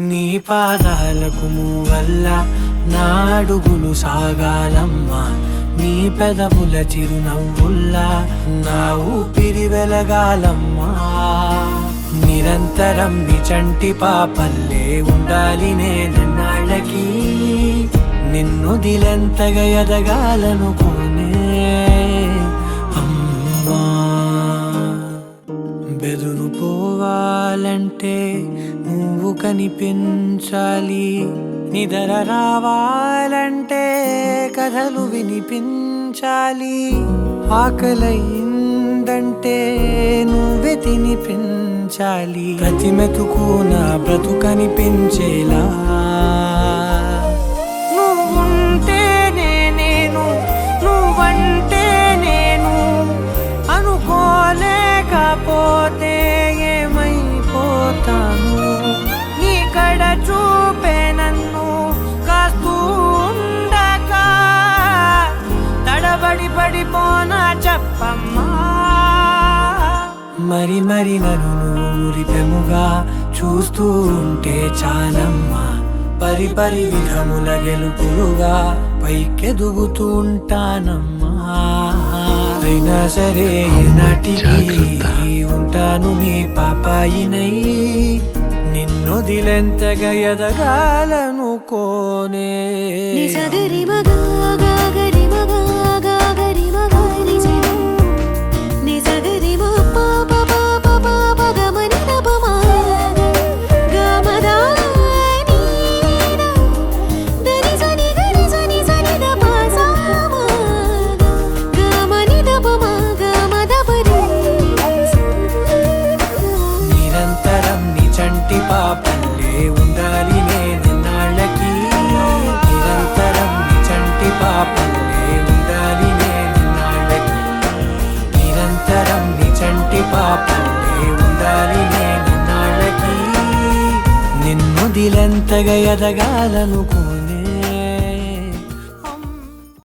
నీ పాదాలకు మూవల్ల నా అడుగులు సాగాలమ్మా, నీ పెదవుల చిరునవ్వుల్లా నా ఊపిరి వెలగాలమ్మా. నిరంతరం నీ చంటి పాపల్లే ఉండాలి నేనన్నాళ్ళకి, నిన్నొదిలెంతగా ఎదగాలనుకోనే అమ్మా. బెదురు పోవాలంటే నువ్వు కనిపించాలి, నిద్ర రావాలంటే కథలు వినిపించాలి, ఆకలైందంటే నువ్వే తినిపించాలి, ప్రతి మెతుకు నా బ్రతుకనిపించేలా. నువ్వుంటేనే నేను, నువ్వంటే నేను, అనుకోలేకపోతే ఏమైపోతాను. నీ కడ చూపే నన్ను కాస్తూ ఉండక తడబడి పడిపోనా చెప్పమ్మా. మరి మరి నన్ను ఊరిపెముగా చూస్తూ ఉంటే చాలమ్మా, పరి పరి విధముల గెలుపులుగా పైకెదుగుతూ ఉంటానమ్మా. అయినా సరే నాటికి ఉంటాను నీ పాపాయినై, నిన్నొదిలెంతగా ఎదగాలనుకోనే. నిరంతరం నీ చంటి పాపల్లే ఉండాలి నేనన్నాళ్ళకి, నిరంతరం నీ చంటి పాపల్లే ఉండాలి నేనన్నాళ్ళకి, నిరంతరం నీ చంటి పాపల్లే ఉండాలి నేనన్నాళ్ళకి, నిన్నొదిలెంతగా ఎదగాలనుకో.